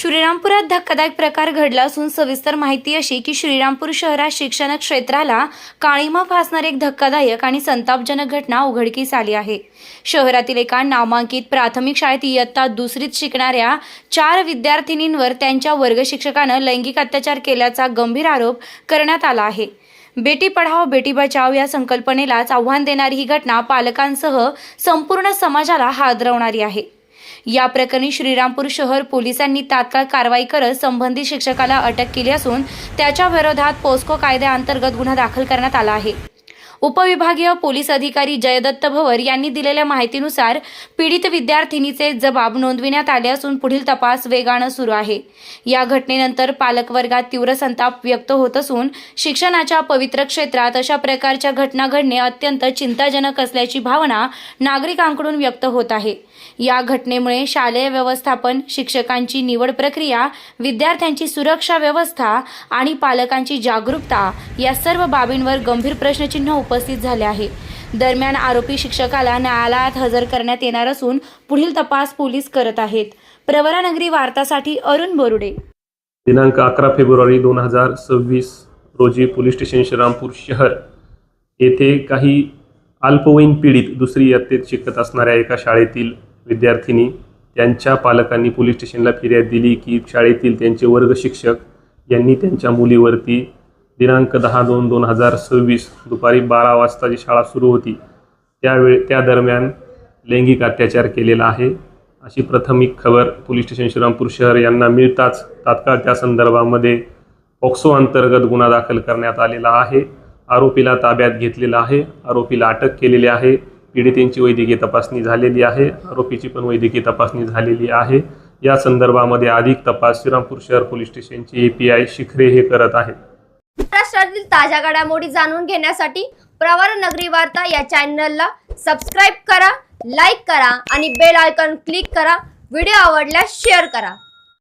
श्रीरामपुरात धक्कादायक प्रकार घडला असून सविस्तर माहिती अशी की श्रीरामपूर शहरात शिक्षण क्षेत्राला काळिमा फासणारी एक धक्कादायक आणि संतापजनक घटना उघडकीस आली आहे। शहरातील एका नामांकित प्राथमिक शाळेत इयत्ता दुसरीत शिकणाऱ्या 4 विद्यार्थिनींवर त्यांच्या वर्ग शिक्षकानं लैंगिक अत्याचार केल्याचा गंभीर आरोप करण्यात आला आहे। बेटी पढाओ बेटी बचाओ या संकल्पनेलाच आव्हान देणारी ही घटना पालकांसह संपूर्ण समाजाला हादरवणारी आहे। या प्रकरणी श्रीरामपूर शहर पोलिसांनी तात्काळ कारवाई करत संबंधित शिक्षकाला अटक केली असून त्याच्या विरोधात पोस्को कायद्याअंतर्गत गुन्हा दाखल करण्यात आला आहे। उपविभागीय पोलीस अधिकारी जयदत्त भवर यांनी दिलेल्या माहितीनुसार पीडित विद्यार्थिनीचे जबाब नोंदविण्यात आले असून पुढील तपास वेगाने सुरू आहे। या घटनेनंतर पालकवर्गात तीव्र संताप व्यक्त होत असून शिक्षणाच्या पवित्र क्षेत्रात अशा प्रकारच्या घटना घडणे अत्यंत चिंताजनक असल्याची भावना नागरिकांकडून व्यक्त होत आहे। या घटनेमुळे शालेय व्यवस्थापन, शिक्षकांची निवड प्रक्रिया, विद्यार्थ्यांची सुरक्षा व्यवस्था आणि पालकांची जागरूकता या सर्व बाबींवर गंभीर प्रश्नचिन्ह उपस्थित झाले आहे। दरम्यान आरोपी शिक्षकाला न्यायालयात हजर करण्यात येणार असून पुढील तपास पोलीस करत आहेत। प्रवरानगरी वार्तासाठी अरुण बोरुडे। दिनांक 11 फेब्रुवारी 2026 रोजी पोलीस स्टेशन श्रीरामपूर शहर येथे काही अल्पवयीन पीडित दुसरी इयत्तेत शिकत असणाऱ्या एका शाळेतील विद्यार्थिनी त्यांच्या पालकांनी पोलीस स्टेशनला फिर्याद दिली की शाळेतील त्यांचे वर्ग शिक्षक यांनी त्यांच्या मुलीवरती दिनांक 10/2/2026 दुपारी 12 वाजता जी शाळा सुरू होती त्या दरम्यान लैंगिक अत्याचार केलेला आहे अशी प्राथमिक खबर पोलीस स्टेशन श्रीरामपूर शहर यांना मिळताच तात्काळ त्या संदर्भामध्ये पॉक्सो अंतर्गत गुन्हा दाखल करण्यात आलेला आहे। आरोपीला ताब्यात घेतलेला आहे, आरोपीला अटक केलेली आहे। पीडितेची वैद्यकीय तपासणी झालेली आहे, आरोपीची पण वैद्यकीय तपासणी झालेली आहे। या संदर्भामध्ये अधिक तपास श्रीरामपूर शहर पोलीस स्टेशनचे API शिखरे हे करत आहेत। महाराष्ट्रातील ताज्या घडामोडी जाणून घेण्यासाठी प्रवरानगरी वार्ता या चॅनलला सबस्क्राइब करा, लाईक करा आणि बेल आयकॉन क्लिक करा। व्हिडिओ आवडल्यास शेअर करा।